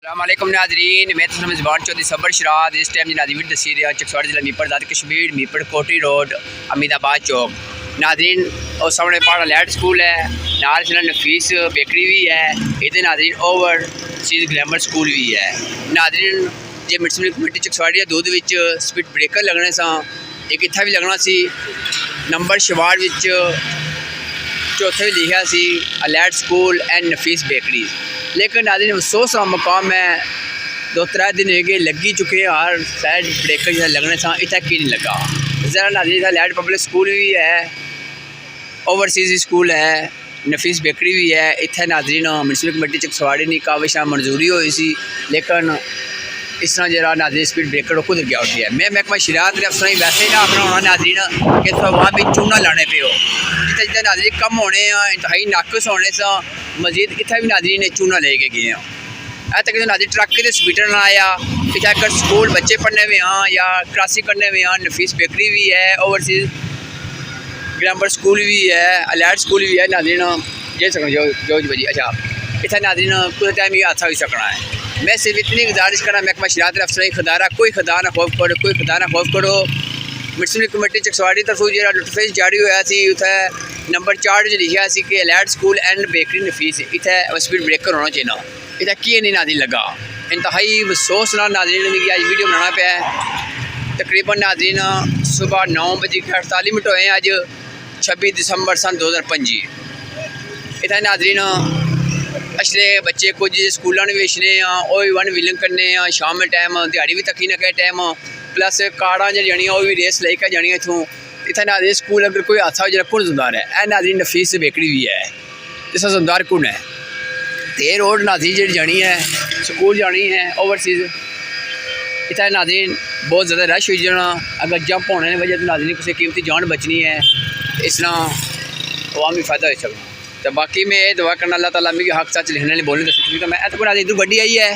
अस्सलामुअलैकुम नाजरीन, मैं तो ज़बान चौधरी सबर शराद। इस टाइम नाज़रीन दसी रहा चकसवाड़ जिला मीपड़ दाद कश्मीर मीपड़ कोटरी रोड अमीदाबाद चौक। नाजरीन और सामने पहाड़ा लैड स्कूल है, नाल से नफीस बेकरी भी है, इधर नाजरीन ओवर सीज ग्रामर स्कूल भी है। नाजरीन जो म्यूनसिपल कमेटी चकसवाड़ी दूध विच स्पीड ब्रेकर लगने से एक इतना भी लगना सी नंबर शवाड़ विच चौथे भी लिखा सी अलैड स्कूल एंड नफीस बेकरी। लेकिन नाज़रीन अफसोस का मुकाम है 2-3 दिन हो गए लगी चुके हैं हर साइड ब्रेकर जो लगने से इतना की नहीं लगा। ज़रा नाज़रीन अलैड पब्लिक स्कूल भी है, ओवरसीज़ स्कूल है, नफीस बेकरी भी है। इतने नाज़रीन म्यूनसिपल कमेटी चकसवाड़ी ने काविश मंजूरी हुई सी, लेकिन इस तरह जरा नाज़रीन स्पीड ब्रेकर खुद गया उठी है। मैं महकमा शरात के अफसर वैसे ही ना अपना होना नाज़रीन कि वहाँ भी चूना लाने पे हो जितना जितना नाज़रीन कम होने इंतहाई नाकस होने से मजीद इतना भी नाज़रीन चूना लेके गए हैं। अज तक जो नाज़रीन ट्रक के स्पीडर ना आया इतना अगर स्कूल बच्चे पढ़ने में हाँ या क्रॉसिंग करने में हाँ नफीस बेकरी भी है, ओवरसीज़ ग्रामर स्कूल भी है, अलैड स्कूल भी है। नाज़रीन ये सकना जो बजी अच्छा इतना नाज़रीन कुछ टाइम ये हादसा हो सकना है। मैं सिर्फ इतनी गुजारिश करना महकमा शरात अफसर खुदारा कोई खुदा ना खौफ करो, कोई खुदा ना खौफ करो। म्यूनसिपल कमेटी चकसवाड़ी तरफों जो नोटिफिकेशन जारी होया सी उसे नंबर 4 जो लिखा सी कि अलैड स्कूल एंड बेकरी नफीस इतने स्पीड ब्रेकर होना चाहिए। इतना की नहीं नाज़रीन लगा, इंतहाई अफसोस ना नाज़रीन मिगी अज वीडियो बनाना पाया है। तकरीबन नाज़रीन सुबह 9:48 होए अज 26 दिसंबर सन 2025। इतने नाज़रीन असले बच्चे कुछ स्कूलों ने बेचने वन विलिंग करने शाम में टाइम दिहाड़ी भी तकी ना कहे टाइम प्लस काड़ा जानिया भी रेस लेकर जानिया इतों इतना नाज़रीन स्कूल अगर कोई हादसा हो जाए कौन जिम्मेदार है? ए नाज़रीन नफीस बेकरी भी है जिसका जिम्मेदार कौन है? तो ये रोड नाज़रीन जी जानी है स्कूल जानी है ओवरसीज़ इतना नाज़रीन बहुत ज़्यादा रश हो जाना। अगर जंप होने की वजह तो नाज़रीन किसी कीमती जान बचनी है, इस तरह वहाँ भी फायदा हो सकता। तो बाकी मैं ये दुआ करना अल्लाह ताला मिगी हक सच लिखने वाली बोलने दस। मैं इतने को इधर गड्डी आई है,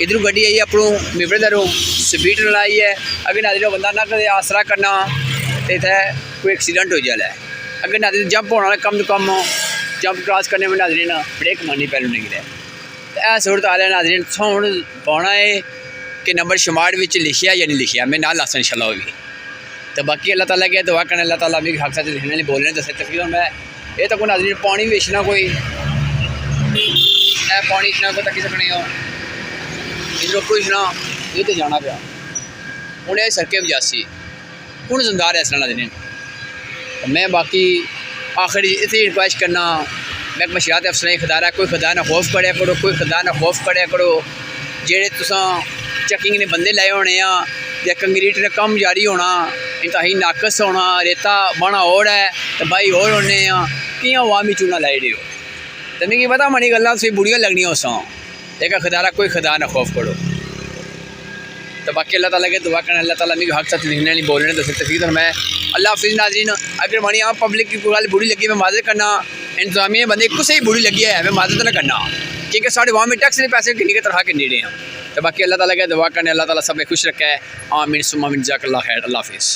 इधर गड्डी आई है अपनों मीपड़े दरों स्पीड लाई है। अगर नाज़रीन बंदा ना कदे आसरा करना तो इतने कोई एक्सीडेंट हो जाए। अगर नाज़रीन जंप होना कम तो कम जंप क्रॉस करने में नाज़रीन ब्रेक मारनी पहले नहीं गिरे। तो यह सूरत हाल है नाज़रीन हूँ पाना है कि नंबर शुमार में लिखिया या नहीं लिखिया मैं ना लासा इंशाल्लाह होगी। तो बाकी अल्लाह ताला के दुआ करना अल्लाह ताला मिगी हक सच लिखने वाली बोलने दस। तकरीबन मैं ये तो कोई नाज़रीन पानी बेचना कोई पानी इतना को तकी सकने हो इधर पूछना ये तो जाना पाया हूँ ये सड़कें बजासी हूँ जिम्मेदार है इस तरह नाज़रीन। मैं बाकी आखिर इतनी रिक्वेस्ट करना महकमा शरात अफसर खुदारा कोई खुदा ना खौफ करिया करो, कोई खुदा ना खौफ करिया करो। जेड़े तुसां चैकिंग ने बंदे लाए होने या कंक्रीट ने कम जारी होना इंतहाई नाकस होना रेता बना और है तो भाई और होने कि अवामी चूना लाई रहे हो। तो मिगी पता मनी गल्लां से बुढ़ियां लगनियां उस एक खुदारा कोई खुदा ना खौफ करो। तो बाकी अल्लाह ताला के दुआ करना अल्लाह ताला मिगी हक सच लिखने वाली बोलने दस। तकरीबन मैं अल्लाह हाफिज़ नाज़रीन। अगर मनी पब्लिक की गल बुरी लगी मैं माजर करना इंतजामिया बंदे कुछ ही बुरी लगी है मैं माजर ना करना क्योंकि साढ़े वहाँ में टैक्स के पैसे किन्नी के तरह के नहीं रहे हैं। तो बाकी अल्लाह ताला के दुआ करने अल्लाह ताला सब खुश रखा है। आमीन सुम्मा आमीन जज़ाकल्लाह खैर। अल्लाह हाफिज़।